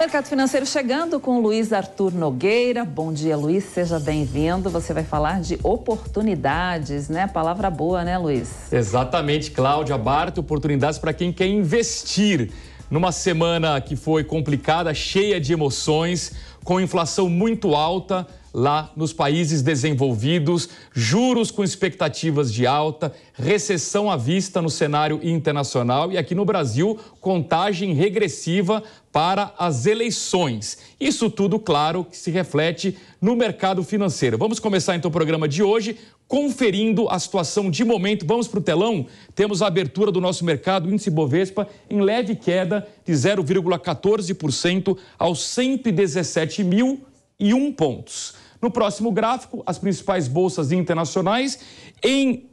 Mercado Financeiro chegando com o Luiz Arthur Nogueira. Bom dia, Luiz, seja bem-vindo. Você vai falar de oportunidades, né? Palavra boa, né, Luiz? Exatamente, Cláudia Barto, oportunidades para quem quer investir numa semana que foi complicada, cheia de emoções, com inflação muito alta lá nos países desenvolvidos, juros com expectativas de alta, recessão à vista no cenário internacional e aqui no Brasil, contagem regressiva para as eleições. Isso tudo, claro, que se reflete no mercado financeiro. Vamos começar então o programa de hoje conferindo a situação de momento. Vamos para o telão? Temos a abertura do nosso mercado, índice Bovespa, em queda de 0,14% aos 117.001 pontos. No próximo gráfico, as principais bolsas internacionais.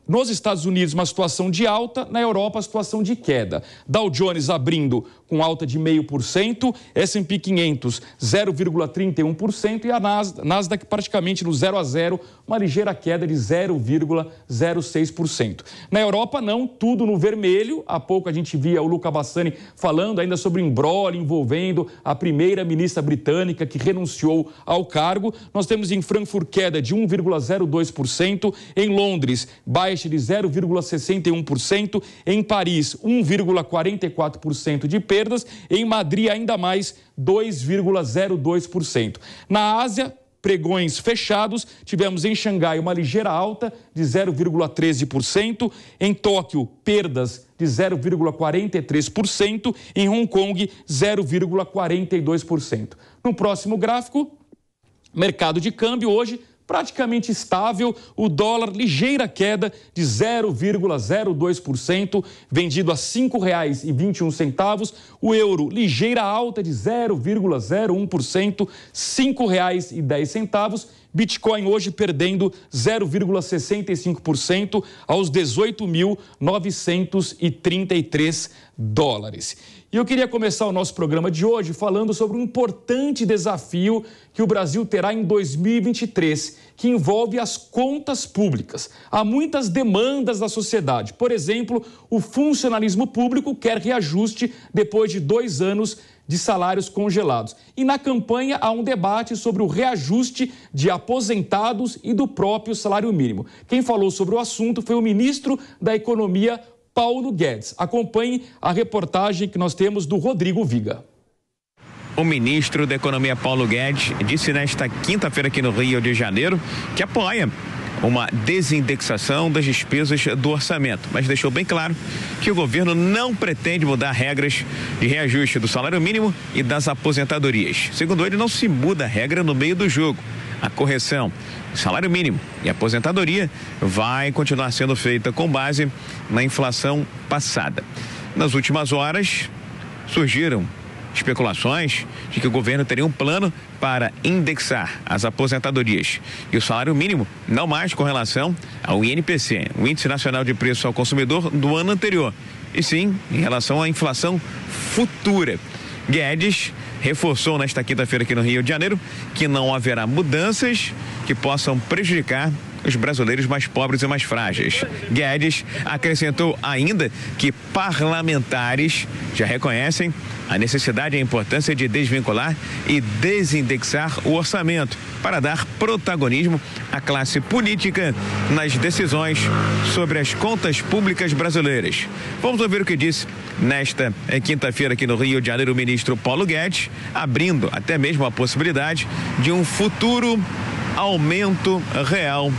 Nos Estados Unidos, uma situação de alta, na Europa, a situação de queda. Dow Jones abrindo com alta de 0,5%, S&P 500 0,31% e a Nasdaq praticamente no 0 a 0, uma ligeira queda de 0,06%. Na Europa, não, tudo no vermelho. Há pouco a gente via o Luca Bassani falando ainda sobre o imbróglio envolvendo a primeira-ministra britânica que renunciou ao cargo. Nós temos em Frankfurt queda de 1,02%, em Londres baixa de 0,61%, em Paris 1,44% de perdas, em Madrid ainda mais 2,02%. Na Ásia, pregões fechados, tivemos em Xangai uma ligeira alta de 0,13%, em Tóquio perdas de 0,43%, em Hong Kong 0,42%. No próximo gráfico, mercado de câmbio hoje praticamente estável, o dólar ligeira queda de 0,02%, vendido a R$ 5,21, o euro ligeira alta de 0,01%, R$ 5,10, Bitcoin hoje perdendo 0,65% aos 18.933 dólares. E eu queria começar o nosso programa de hoje falando sobre um importante desafio que o Brasil terá em 2023, que envolve as contas públicas. Há muitas demandas da sociedade. Por exemplo, o funcionalismo público quer reajuste depois de 2 anos de salários congelados. E na campanha há um debate sobre o reajuste de aposentados e do próprio salário mínimo. Quem falou sobre o assunto foi o ministro da Economia, Paulo Guedes. Acompanhe a reportagem que nós temos do Rodrigo Viga. O ministro da Economia, Paulo Guedes, disse nesta quinta-feira aqui no Rio de Janeiro que apoia uma desindexação das despesas do orçamento, mas deixou bem claro que o governo não pretende mudar regras de reajuste do salário mínimo e das aposentadorias. Segundo ele, não se muda a regra no meio do jogo. A correção do salário mínimo e aposentadoria vai continuar sendo feita com base na inflação passada. Nas últimas horas, surgiram especulações de que o governo teria um plano para indexar as aposentadorias e o salário mínimo, não mais com relação ao INPC, o Índice Nacional de Preço ao Consumidor do ano anterior, e sim em relação à inflação futura. Guedes reforçou nesta quinta-feira aqui no Rio de Janeiro que não haverá mudanças que possam prejudicar os brasileiros mais pobres e mais frágeis. Guedes acrescentou ainda que parlamentares já reconhecem a necessidade e a importância de desvincular e desindexar o orçamento para dar protagonismo à classe política nas decisões sobre as contas públicas brasileiras. Vamos ouvir o que disse nesta quinta-feira aqui no Rio de Janeiro o ministro Paulo Guedes, abrindo até mesmo a possibilidade de um futuro aumento real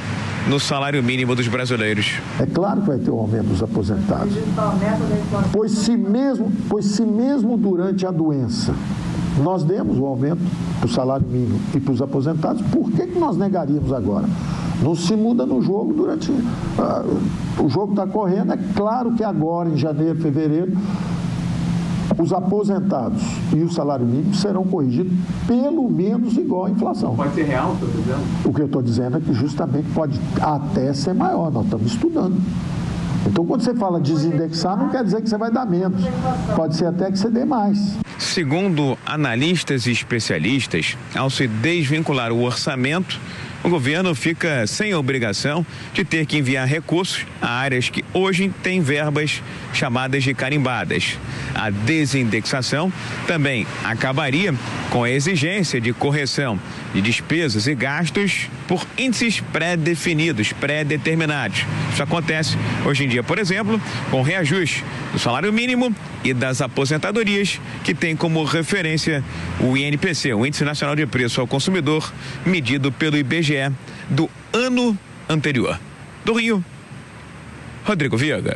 no salário mínimo dos brasileiros. É claro que vai ter um aumento dos aposentados. Pois se mesmo durante a doença nós demos o aumento do salário mínimo e para os aposentados, por que nós negaríamos agora? Não se muda no jogo durante... o jogo está correndo, é claro que agora, em janeiro, fevereiro, os aposentados e o salário mínimo serão corrigidos pelo menos igual à inflação. Pode ser real, estou dizendo? O que eu estou dizendo é que justamente pode até ser maior, nós estamos estudando. Então, quando você fala desindexar, não quer dizer que você vai dar menos. Pode ser até que você dê mais. Segundo analistas e especialistas, ao se desvincular o orçamento o governo fica sem a obrigação de ter que enviar recursos a áreas que hoje têm verbas chamadas de carimbadas. A desindexação também acabaria com a exigência de correção de despesas e gastos por índices pré-definidos, pré-determinados. Isso acontece hoje em dia, por exemplo, com o reajuste do salário mínimo e das aposentadorias, que tem como referência o INPC, o Índice Nacional de Preço ao Consumidor, medido pelo IBGE do ano anterior. Do Rio, Rodrigo Viega.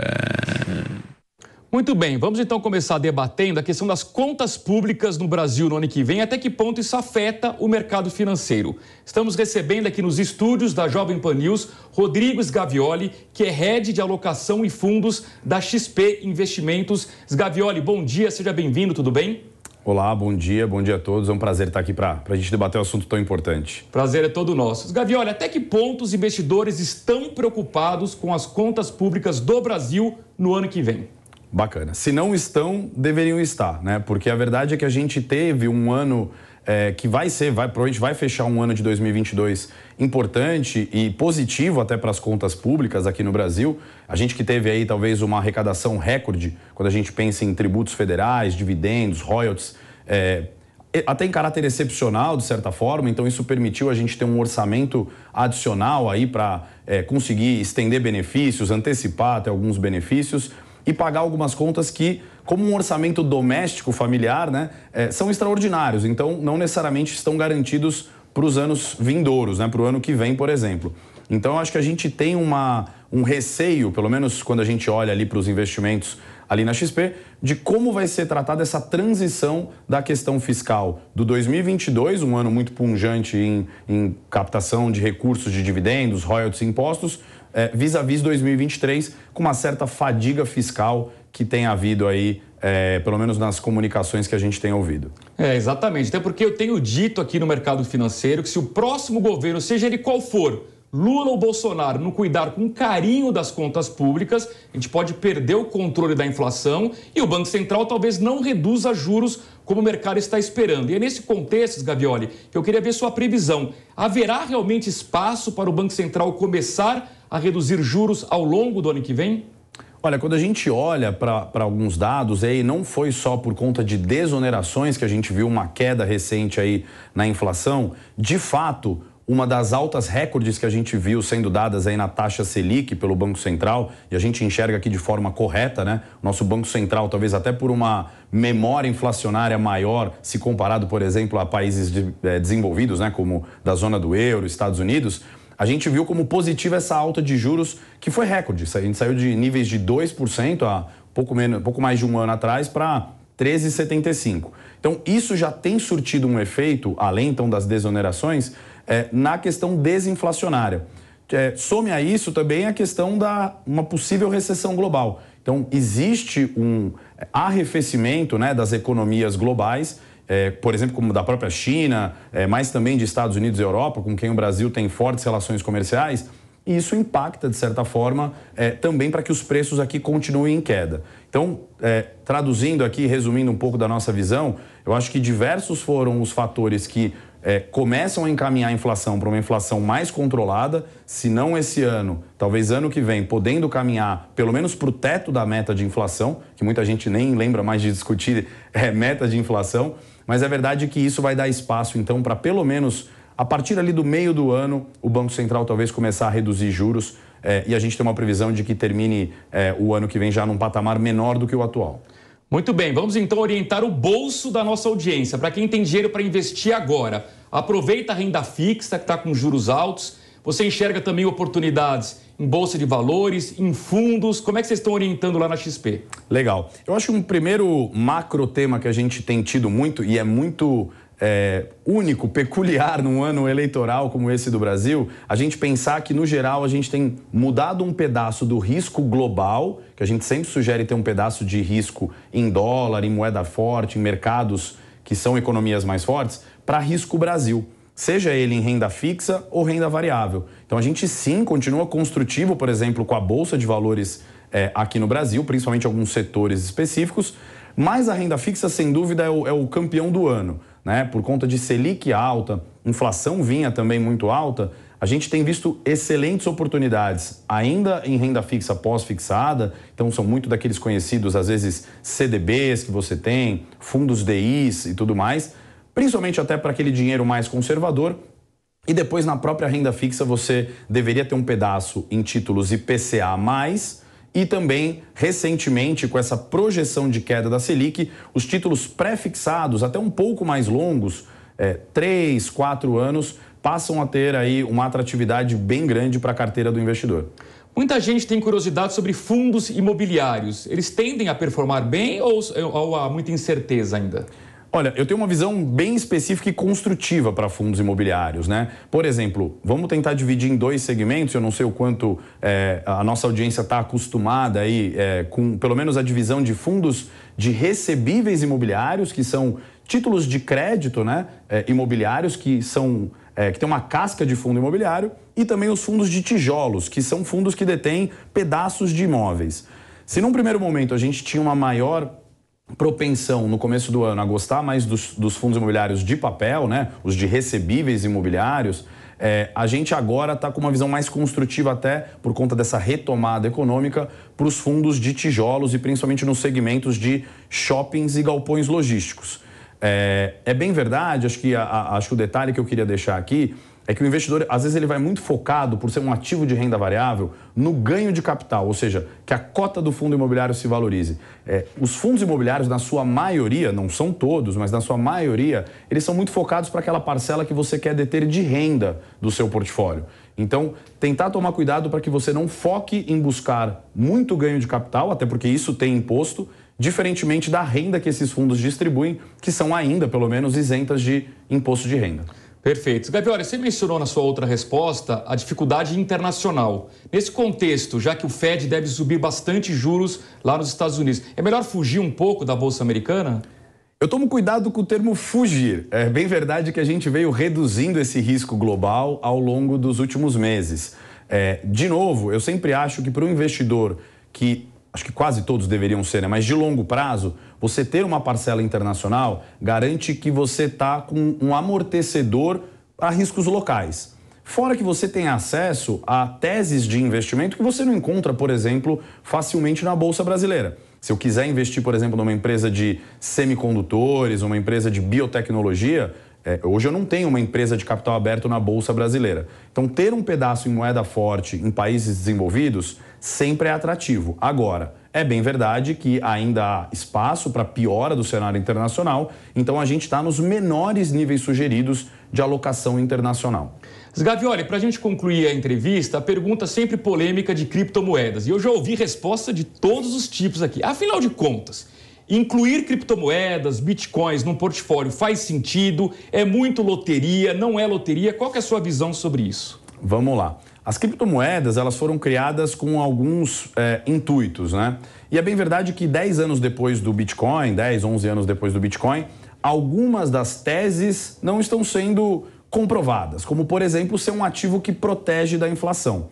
Muito bem, vamos então começar debatendo a questão das contas públicas no Brasil no ano que vem, até que ponto isso afeta o mercado financeiro. Estamos recebendo aqui nos estúdios da Jovem Pan News, Rodrigo Sgavioli, que é head de alocação e fundos da XP Investimentos. Sgavioli, bom dia, seja bem-vindo, tudo bem? Olá, bom dia a todos. É um prazer estar aqui para a gente debater um assunto tão importante. Prazer é todo nosso. Sgavioli, até que ponto os investidores estão preocupados com as contas públicas do Brasil no ano que vem? Bacana. Se não estão, deveriam estar, né? Porque a verdade é que a gente teve um ano que provavelmente vai fechar um ano de 2022 importante e positivo até para as contas públicas aqui no Brasil. A gente que teve aí talvez uma arrecadação recorde, quando a gente pensa em tributos federais, dividendos, royalties, até em caráter excepcional, de certa forma. Então isso permitiu a gente ter um orçamento adicional aí para conseguir estender benefícios, antecipar até alguns benefícios e pagar algumas contas que, como um orçamento doméstico familiar, né, são extraordinários. Então, não necessariamente estão garantidos para os anos vindouros, né, para o ano que vem, por exemplo. Então, eu acho que a gente tem um receio, pelo menos quando a gente olha ali para os investimentos ali na XP, de como vai ser tratada essa transição da questão fiscal do 2022, um ano muito pungente em captação de recursos de dividendos, royalties e impostos, vis-à-vis 2023, com uma certa fadiga fiscal que tem havido aí, pelo menos nas comunicações que a gente tem ouvido. Exatamente, até porque eu tenho dito aqui no mercado financeiro que se o próximo governo, seja ele qual for, Lula ou Bolsonaro, não cuidar com carinho das contas públicas, a gente pode perder o controle da inflação e o Banco Central talvez não reduza juros como o mercado está esperando. E é nesse contexto, Sgavioli, que eu queria ver sua previsão. Haverá realmente espaço para o Banco Central começar a reduzir juros ao longo do ano que vem? Olha, quando a gente olha para alguns dados, aí não foi só por conta de desonerações que a gente viu uma queda recente aí na inflação. De fato, uma das altas recordes que a gente viu sendo dadas aí na taxa Selic pelo Banco Central, e a gente enxerga aqui de forma correta, né? Nosso Banco Central, talvez até por uma memória inflacionária maior, se comparado, por exemplo, a países desenvolvidos, né? Como da zona do euro, Estados Unidos, a gente viu como positiva essa alta de juros, que foi recorde. A gente saiu de níveis de 2% há pouco mais de um ano atrás para 13,75%. Então, isso já tem surtido um efeito, além então das desonerações, na questão desinflacionária. Some a isso também a questão uma possível recessão global. Então, existe um arrefecimento, né, das economias globais, por exemplo, como da própria China, mas também de Estados Unidos e Europa, com quem o Brasil tem fortes relações comerciais, e isso impacta, de certa forma, também para que os preços aqui continuem em queda. Então, traduzindo aqui, resumindo um pouco da nossa visão, eu acho que diversos foram os fatores que começam a encaminhar a inflação para uma inflação mais controlada, se não esse ano, talvez ano que vem, podendo caminhar pelo menos para o teto da meta de inflação, que muita gente nem lembra mais de discutir meta de inflação, mas é verdade que isso vai dar espaço, então, para pelo menos, a partir ali do meio do ano, o Banco Central talvez começar a reduzir juros e a gente tem uma previsão de que termine o ano que vem já num patamar menor do que o atual. Muito bem, vamos então orientar o bolso da nossa audiência. Para quem tem dinheiro para investir agora, aproveita a renda fixa que está com juros altos. Você enxerga também oportunidades em bolsa de valores, em fundos. Como é que vocês estão orientando lá na XP? Legal. Eu acho que um primeiro macro tema que a gente tem tido muito e é muito único, peculiar num ano eleitoral como esse do Brasil, a gente pensar que, no geral, a gente tem mudado um pedaço do risco global, que a gente sempre sugere ter um pedaço de risco em dólar, em moeda forte, em mercados que são economias mais fortes, para risco Brasil, seja ele em renda fixa ou renda variável. Então, a gente sim continua construtivo, por exemplo, com a Bolsa de Valores aqui no Brasil, principalmente alguns setores específicos, mas a renda fixa, sem dúvida, é o campeão do ano. Né? Por conta de Selic alta, inflação vinha também muito alta, A gente tem visto excelentes oportunidades ainda em renda fixa pós-fixada, então são muito daqueles conhecidos, às vezes, CDBs que você tem, fundos DIs e tudo mais, principalmente até para aquele dinheiro mais conservador. E depois, na própria renda fixa, você deveria ter um pedaço em títulos IPCA+, e também, recentemente, com essa projeção de queda da Selic, os títulos pré-fixados, até um pouco mais longos, 3, 4 anos, passam a ter aí uma atratividade bem grande para a carteira do investidor. Muita gente tem curiosidade sobre fundos imobiliários. Eles tendem a performar bem ou há muita incerteza ainda? Olha, eu tenho uma visão bem específica e construtiva para fundos imobiliários, né? Por exemplo, vamos tentar dividir em 2 segmentos, eu não sei o quanto a nossa audiência está acostumada aí com pelo menos a divisão de fundos de recebíveis imobiliários, que são títulos de crédito, né, imobiliários que tem uma casca de fundo imobiliário, e também os fundos de tijolos, que são fundos que detêm pedaços de imóveis. Se num primeiro momento a gente tinha uma maior propensão no começo do ano a gostar mais dos fundos imobiliários de papel, né, os de recebíveis imobiliários, a gente agora está com uma visão mais construtiva até por conta dessa retomada econômica para os fundos de tijolos e principalmente nos segmentos de shoppings e galpões logísticos. É bem verdade, acho que o detalhe que eu queria deixar aqui é que o investidor, às vezes, ele vai muito focado, por ser um ativo de renda variável, no ganho de capital, ou seja, que a cota do fundo imobiliário se valorize. Os fundos imobiliários, na sua maioria, não são todos, mas na sua maioria, eles são muito focados para aquela parcela que você quer deter de renda do seu portfólio. Então, tentar tomar cuidado para que você não foque em buscar muito ganho de capital, até porque isso tem imposto, diferentemente da renda que esses fundos distribuem, que são ainda, pelo menos, isentas de imposto de renda. Perfeito. Gavioli, você mencionou na sua outra resposta a dificuldade internacional. Nesse contexto, já que o Fed deve subir bastante juros lá nos Estados Unidos, é melhor fugir um pouco da Bolsa Americana? Eu tomo cuidado com o termo fugir. É bem verdade que a gente veio reduzindo esse risco global ao longo dos últimos meses. De novo, eu sempre acho que para um investidor que acho que quase todos deveriam ser, né? Mas de longo prazo, você ter uma parcela internacional garante que você está com um amortecedor a riscos locais. Fora que você tem acesso a teses de investimento que você não encontra, por exemplo, facilmente na Bolsa Brasileira. Se eu quiser investir, por exemplo, numa empresa de semicondutores, uma empresa de biotecnologia, hoje eu não tenho uma empresa de capital aberto na Bolsa Brasileira. Então, ter um pedaço em moeda forte em países desenvolvidos sempre é atrativo. Agora, é bem verdade que ainda há espaço para piora do cenário internacional, então a gente está nos menores níveis sugeridos de alocação internacional. Gavioli, para a gente concluir a entrevista, a pergunta sempre polêmica de criptomoedas. E eu já ouvi resposta de todos os tipos aqui. Afinal de contas, incluir criptomoedas, bitcoins num portfólio faz sentido? É muito loteria? Não é loteria? Qual que é a sua visão sobre isso? Vamos lá. As criptomoedas, elas foram criadas com alguns intuitos, né? E é bem verdade que 10 anos depois do Bitcoin, 10, 11 anos depois do Bitcoin, algumas das teses não estão sendo comprovadas, como, por exemplo, ser um ativo que protege da inflação.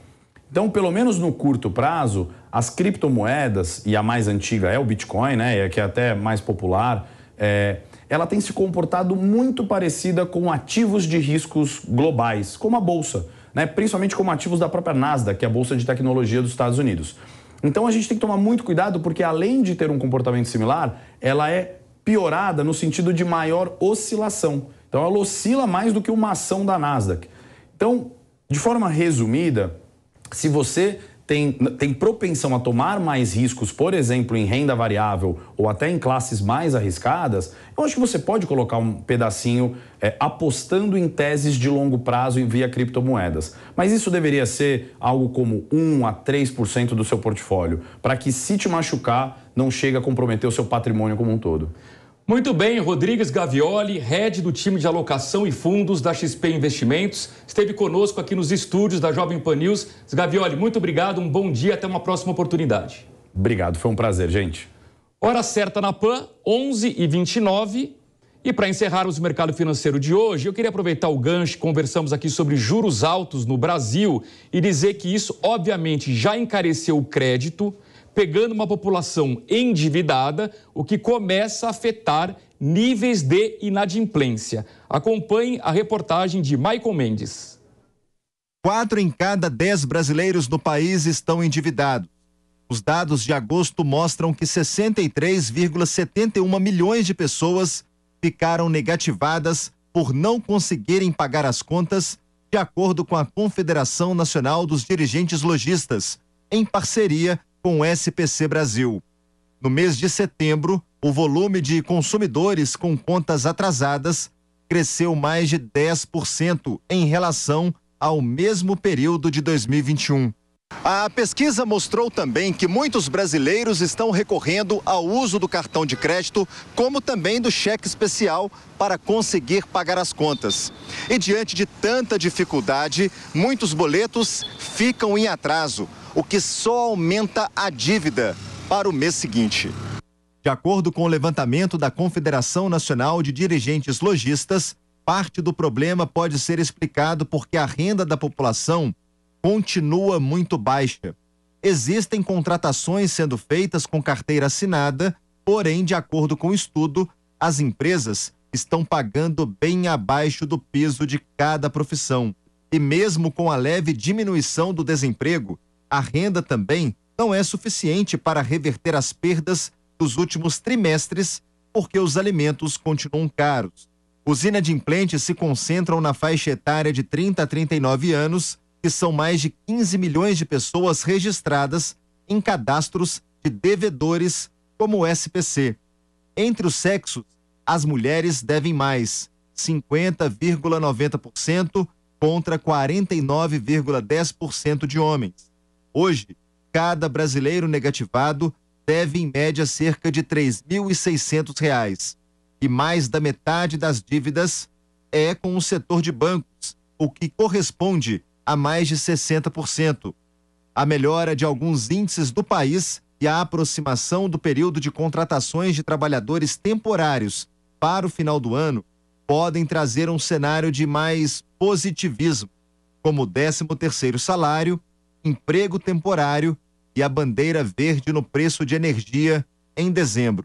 Então, pelo menos no curto prazo, as criptomoedas, e a mais antiga é o Bitcoin, né, que é até mais popular, ela tem se comportado muito parecida com ativos de riscos globais, como a Bolsa, né, principalmente como ativos da própria Nasdaq, que é a Bolsa de Tecnologia dos Estados Unidos. Então, a gente tem que tomar muito cuidado, porque além de ter um comportamento similar, ela é piorada no sentido de maior oscilação. Então, ela oscila mais do que uma ação da Nasdaq. Então, de forma resumida, se você tem propensão a tomar mais riscos, por exemplo, em renda variável ou até em classes mais arriscadas, eu acho que você pode colocar um pedacinho apostando em teses de longo prazo via criptomoedas. Mas isso deveria ser algo como 1 a 3% do seu portfólio, para que, se te machucar, não chegue a comprometer o seu patrimônio como um todo. Muito bem, Rodrigues Gavioli, head do time de alocação e fundos da XP Investimentos, esteve conosco aqui nos estúdios da Jovem Pan News. Gavioli, muito obrigado, um bom dia, até uma próxima oportunidade. Obrigado, foi um prazer, gente. Hora certa na PAN, 11h29. E para encerrarmos o mercado financeiro de hoje, eu queria aproveitar o gancho, conversamos aqui sobre juros altos no Brasil e dizer que isso, obviamente, já encareceu o crédito, pegando uma população endividada, o que começa a afetar níveis de inadimplência. Acompanhe a reportagem de Michael Mendes. 4 em cada 10 brasileiros no país estão endividados. Os dados de agosto mostram que 63,71 milhões de pessoas ficaram negativadas por não conseguirem pagar as contas, de acordo com a Confederação Nacional dos Dirigentes Lojistas, em parceria com o SPC Brasil. No mês de setembro, o volume de consumidores com contas atrasadas cresceu mais de 10% em relação ao mesmo período de 2021. A pesquisa mostrou também que muitos brasileiros estão recorrendo ao uso do cartão de crédito, como também do cheque especial, para conseguir pagar as contas. E diante de tanta dificuldade, muitos boletos ficam em atraso, o que só aumenta a dívida para o mês seguinte. De acordo com o levantamento da Confederação Nacional de Dirigentes Lojistas, parte do problema pode ser explicado porque a renda da população continua muito baixa. Existem contratações sendo feitas com carteira assinada, porém, de acordo com o estudo, as empresas estão pagando bem abaixo do peso de cada profissão. E mesmo com a leve diminuição do desemprego, a renda também não é suficiente para reverter as perdas dos últimos trimestres, porque os alimentos continuam caros. Os inadimplentes se concentram na faixa etária de 30 a 39 anos, que são mais de 15 milhões de pessoas registradas em cadastros de devedores como o SPC. Entre os sexos, as mulheres devem mais, 50,90% contra 49,10% de homens. Hoje, cada brasileiro negativado deve em média cerca de R$ 3.600. E mais da metade das dívidas é com o setor de bancos, o que corresponde a mais de 60%. A melhora de alguns índices do país e a aproximação do período de contratações de trabalhadores temporários para o final do ano podem trazer um cenário de mais positivismo, como o 13º salário, emprego temporário e a bandeira verde no preço de energia em dezembro.